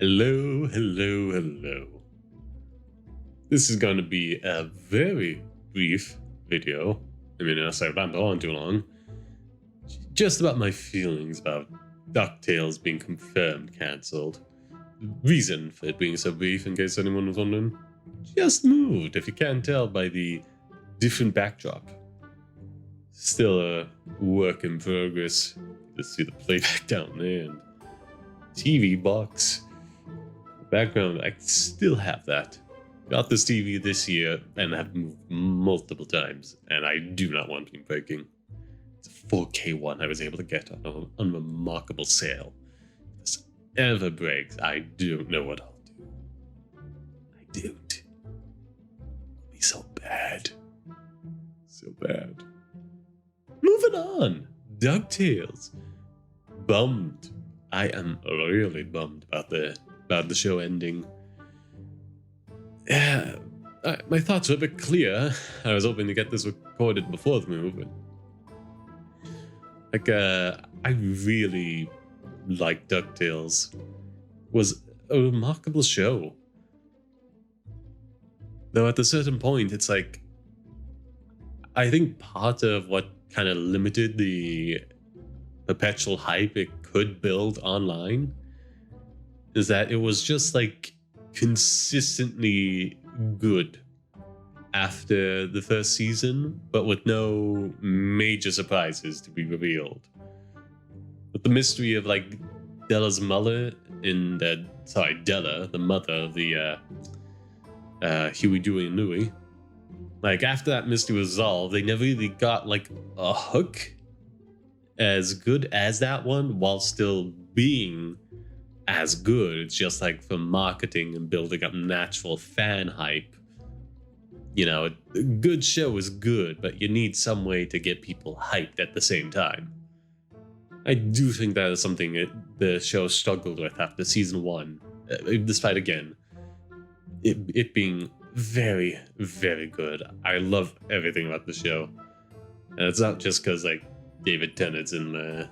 Hello, hello, hello. This is going to be a very brief video. I mean, unless I ramble on too long. Just about my feelings about Ducktales being confirmed cancelled. The reason for it being so brief, in case anyone was wondering, just moved, if you can't tell by the different backdrop. Still a work in progress. Just see the playback down there and TV box. Background, I still have that. Got this TV this year and have moved multiple times, and I do not want to be breaking. It's a 4K one I was able to get on an unremarkable sale. If this ever breaks, I don't know what I'll do. I don't. It'll be so bad. So bad. Moving on. DuckTales. Bummed. I am really bummed about the show ending. Yeah, my thoughts were a bit clear. I was hoping to get this recorded before the move, but I really liked DuckTales. It was a remarkable show. Though at a certain point, it's like, I think part of what kind of limited the perpetual hype it could build online is that it was just like consistently good after the first season, but with no major surprises to be revealed. But the mystery of like Della's mother Della, the mother of the Huey, Dewey, and Louie. Like after that mystery was resolved, they never really got like a hook as good as that one, while still being as good. It's just like for marketing and building up natural fan hype. You know, a good show is good, but you need some way to get people hyped at the same time. I do think that is something the show struggled with after season 1, despite again it being very, very good. I love everything about the show, and it's not just because like David Tennant's in the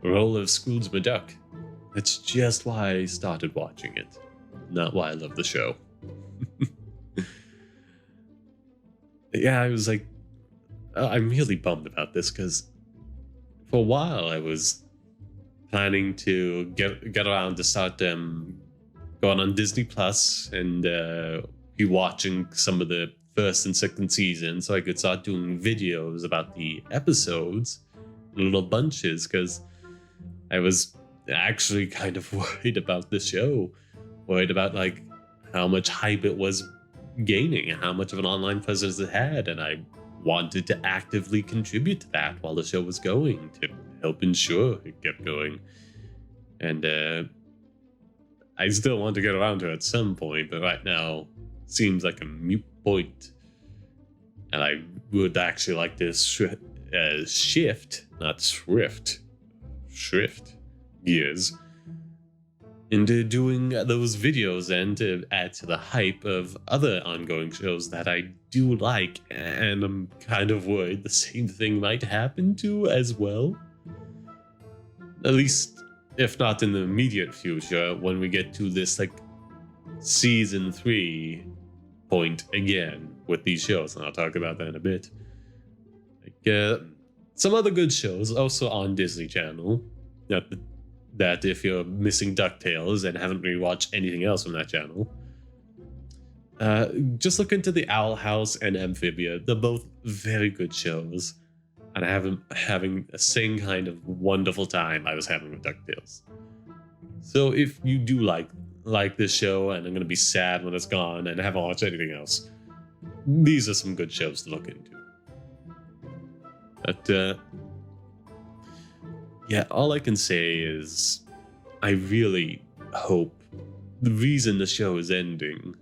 role of Scrooge McDuck. That's just why I started watching it, not why I love the show. Yeah, I was like, I'm really bummed about this because for a while I was planning to get around to start going on Disney Plus and be watching some of the first and second season, so I could start doing videos about the episodes in little bunches, because I was actually kind of worried about the show, worried about like how much hype it was gaining and how much of an online presence it had, and I wanted to actively contribute to that while the show was going to help ensure it kept going. And I still want to get around to it at some point, but right now seems like a moot point, and I would actually like to shift gears into doing those videos and to add to the hype of other ongoing shows that I do like, and I'm kind of worried the same thing might happen to as well. At least, if not in the immediate future, when we get to this like season 3 point again with these shows, and I'll talk about that in a bit. Like some other good shows also on Disney Channel. That if you're missing DuckTales and haven't really watched anything else from that channel, just look into The Owl House and Amphibia. They're both very good shows, and I have having the same kind of wonderful time I was having with DuckTales. So if you do like this show and I'm going to be sad when it's gone and haven't watched anything else, these are some good shows to look into. But yeah, all I can say is I really hope the reason the show is ending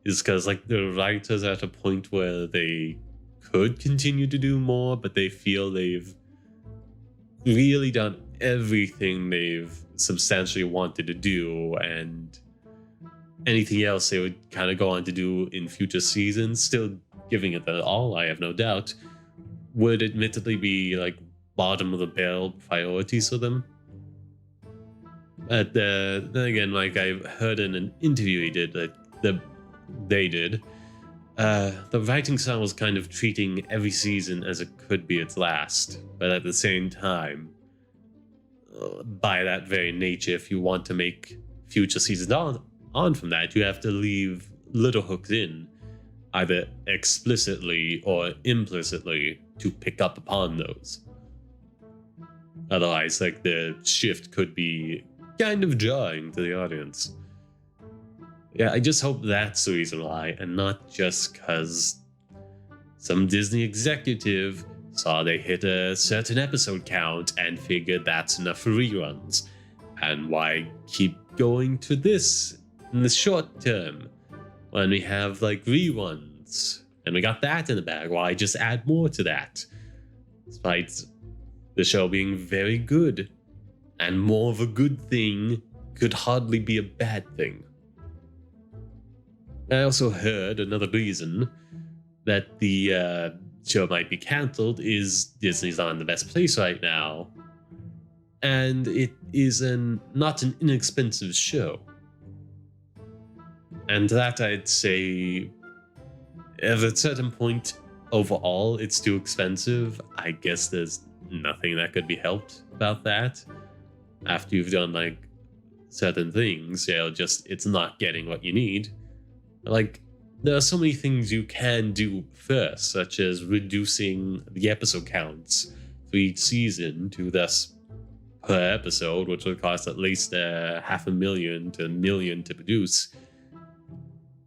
is because like the writers are at a point where they could continue to do more, but they feel they've really done everything they've substantially wanted to do, and anything else they would kind of go on to do in future seasons, still giving it their all, I have no doubt, would admittedly be like bottom of the barrel priorities for them. But then again, like I heard in an interview he did they did, the writing style was kind of treating every season as it could be its last, but at the same time, by that very nature, if you want to make future seasons on from that, you have to leave little hooks in, either explicitly or implicitly, to pick up upon those. Otherwise, like, the shift could be kind of jarring to the audience. Yeah, I just hope that's the reason why, and not just because some Disney executive saw they hit a certain episode count and figured that's enough for reruns. And why keep going to this in the short term when we have like reruns and we got that in the bag? Why just add more to that? Despite the show being very good, and more of a good thing could hardly be a bad thing. I also heard another reason that the show might be cancelled is Disney's not in the best place right now, and it is not an inexpensive show. And that, I'd say, at a certain point, overall, it's too expensive. I guess there's nothing that could be helped about that. After you've done like certain things, it's not getting what you need. Like, there are so many things you can do first, such as reducing the episode counts for each season to thus per episode, which would cost at least $500,000 to $1 million to produce.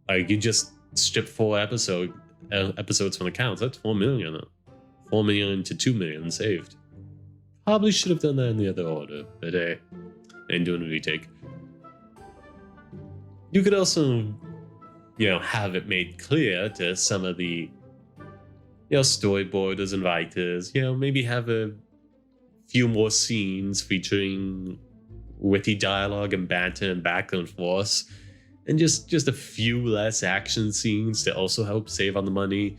Like, you just strip 4 episodes from the counts. That's $4 million. $4 million to $2 million saved. Probably should have done that in the other order, but ain't doing a retake. You could also, have it made clear to some of the, storyboarders and writers, maybe have a few more scenes featuring witty dialogue and banter and back and forth, and just a few less action scenes to also help save on the money.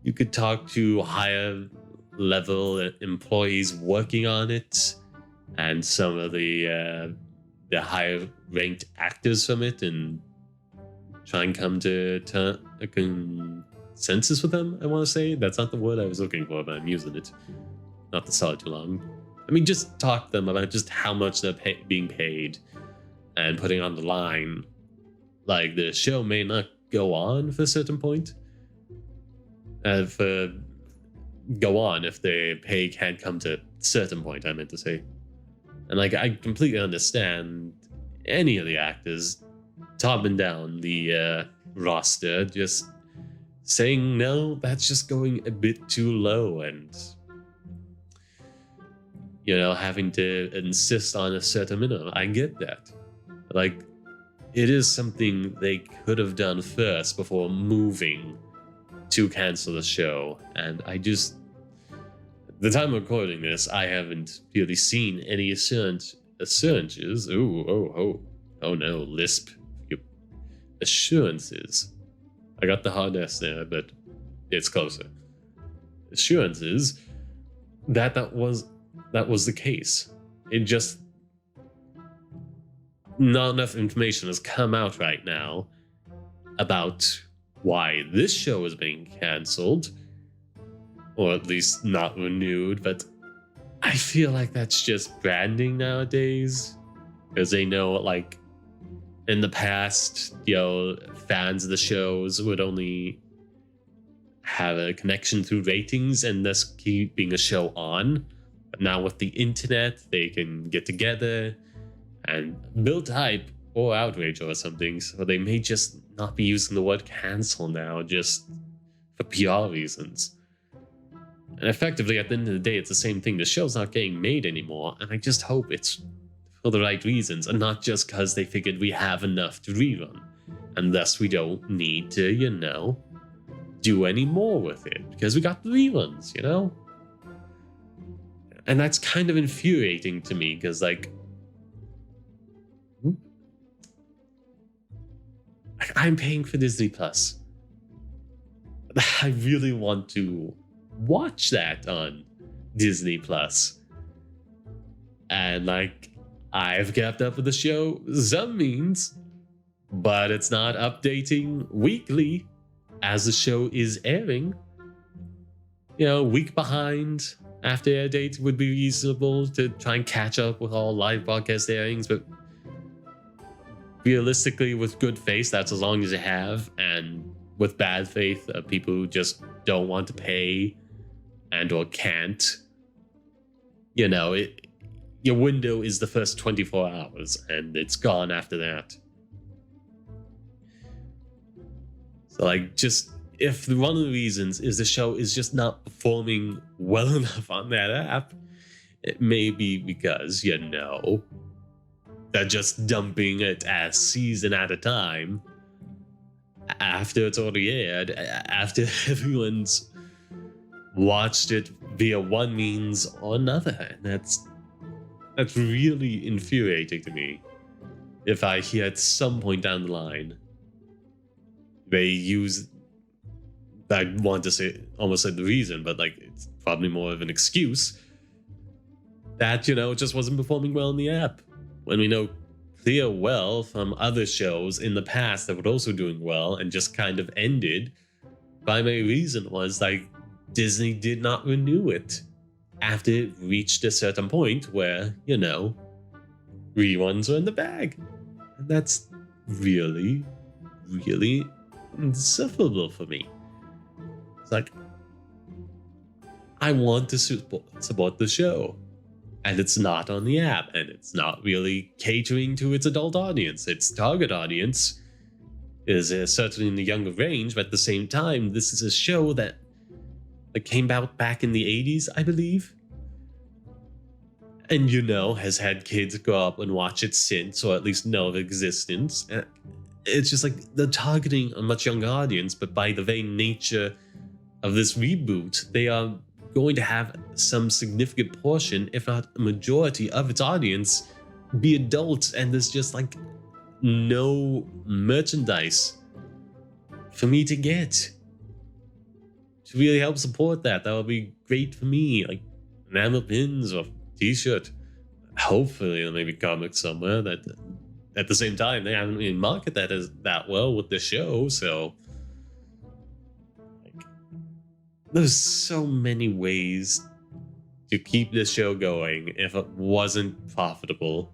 You could talk to higher level employees working on it and some of the higher ranked actors from it, and try and come to a consensus with them. I want to say that's not the word I was looking for, but I'm using it. Not to sell it too long. I mean, just talk to them about just how much they're being paid and putting on the line. Like, the show may not go on for a certain point. If the pay can't come to a certain point, I meant to say. And like, I completely understand any of the actors, top and down the roster, just saying no, that's just going a bit too low, and having to insist on a certain minimum. I get that. Like, it is something they could have done first before moving to cancel the show, and at the time of recording this, I haven't really seen any assurances. Oh no, lisp. Assurances. I got the hard S there, but it's closer. Assurances that was the case. It just, not enough information has come out right now about why this show is being cancelled, or at least not renewed. But I feel like that's just branding nowadays, because they know, like, in the past, fans of the shows would only have a connection through ratings and thus keeping a show on. But now with the internet, they can get together and build hype or outrage or something. So they may just not be using the word cancel now, just for PR reasons. And effectively, at the end of the day, it's the same thing. The show's not getting made anymore, and I just hope it's for the right reasons, and not just because they figured we have enough to rerun, and thus we don't need to, do any more with it, because we got the reruns, And that's kind of infuriating to me, because, like, I'm paying for Disney Plus. I really want to watch that on Disney Plus. And, like, I've kept up with the show some means, but it's not updating weekly as the show is airing. You know, a week behind after air date would be reasonable to try and catch up with all live broadcast airings, but realistically, with good faith, that's as long as you have, and with bad faith, people who just don't want to pay and or can't, you know, your window is the first 24 hours, and it's gone after that. So, like, just if one of the reasons is the show is just not performing well enough on that app, it may be because, you know, they're just dumping it a season at a time after it's already aired, after everyone's watched it via one means or another. And that's really infuriating to me. If I hear at some point down the line they use, I want to say almost like the reason, but like it's probably more of an excuse that, you know, it just wasn't performing well in the app. When we know clear well from other shows in the past that were also doing well and just kind of ended, primary reason was like Disney did not renew it after it reached a certain point where, you know, reruns were in the bag. And that's really, really insufferable for me. It's like, I want to support the show, and it's not on the app, and it's not really catering to its adult audience. Its target audience is certainly in the younger range, but at the same time, this is a show that came out back in the 80s, I believe. And, you know, has had kids grow up and watch it since, or at least know of existence. And it's just like they're targeting a much younger audience, but by the very nature of this reboot, they are going to have some significant portion, if not a majority of its audience, be adults, and there's just like no merchandise for me to get to really help support that. That would be great for me, like enamel pins or t-shirt. Hopefully there may be comics somewhere. That at the same time, they haven't really marketed that as that well with the show, so like, there's so many ways to keep this show going if it wasn't profitable,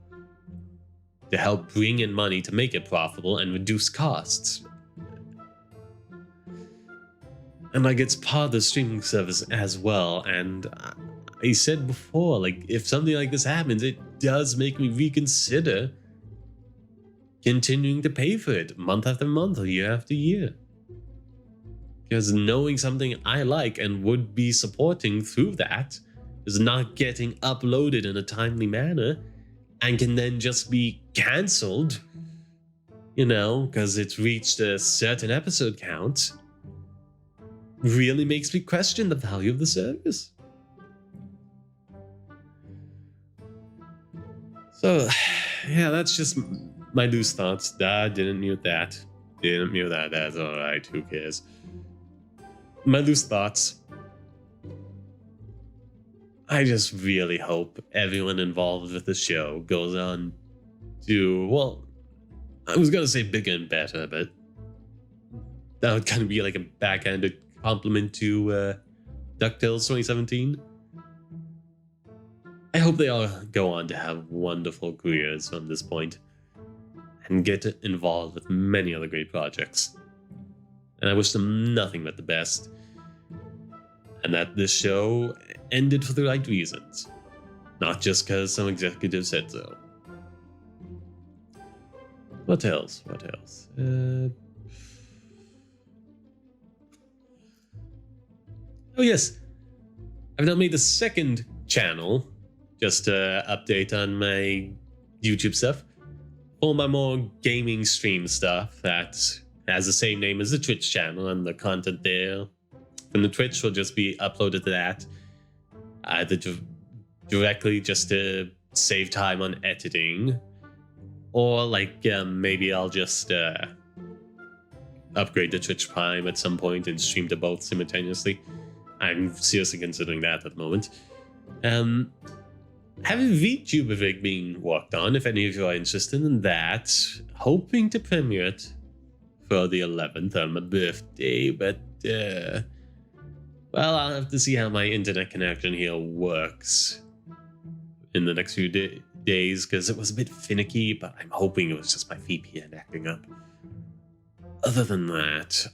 to help bring in money to make it profitable and reduce costs. And like, it's part of the streaming service as well. And I said before, like, if something like this happens, it does make me reconsider continuing to pay for it month after month or year after year. Because knowing something I like and would be supporting through that is not getting uploaded in a timely manner and can then just be cancelled, you know, because it's reached a certain episode count, really makes me question the value of the service. So, yeah, that's just my loose thoughts. Didn't mute that. Didn't mute that. That's alright. Who cares? My loose thoughts. I just really hope everyone involved with the show goes on to, well, I was going to say bigger and better, but that would kind of be like a backhanded compliment to Ducktales 2017. I hope they all go on to have wonderful careers from this point and get involved with many other great projects. And I wish them nothing but the best. And that this show ended for the right reasons, not just because some executive said so. What else? What else? Oh yes, I've now made a second channel, just to update on my YouTube stuff, all my more gaming stream stuff that has the same name as the Twitch channel, and the content there from the Twitch will just be uploaded to that, either directly just to save time on editing, or like maybe I'll just upgrade to Twitch Prime at some point and stream to both simultaneously. I'm seriously considering that at the moment. And have a VTuber rig being worked on, if any of you are interested in that. Hoping to premiere it for the 11th on my birthday, but, well, I'll have to see how my internet connection here works in the next few days, because it was a bit finicky, but I'm hoping it was just my VPN acting up. Other than that,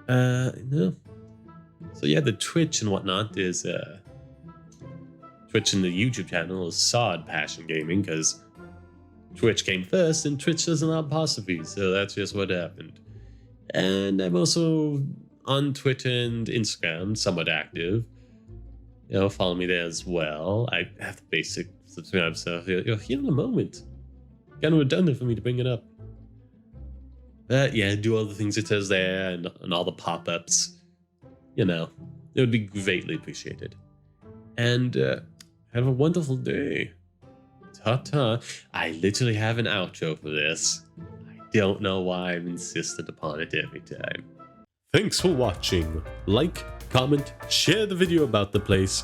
no. So yeah, the Twitch and whatnot is, Twitch and the YouTube channel is Sod Passion Gaming, because Twitch came first and Twitch doesn't have apostrophes, so that's just what happened. And I'm also on Twitter and Instagram, somewhat active. You know, follow me there as well. I have the basic subscribe stuff. You'll hear in a moment. Kind of redundant for me to bring it up. But yeah, do all the things it says there and all the pop-ups. You know, it would be greatly appreciated. And have a wonderful day. Ta-ta. I literally have an outro for this. I don't know why I've insisted upon it every time. Thanks for watching. Like, comment, share the video about the place.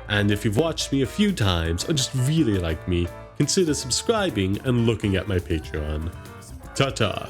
And if you've watched me a few times or just really like me, consider subscribing and looking at my Patreon. Ta-ta.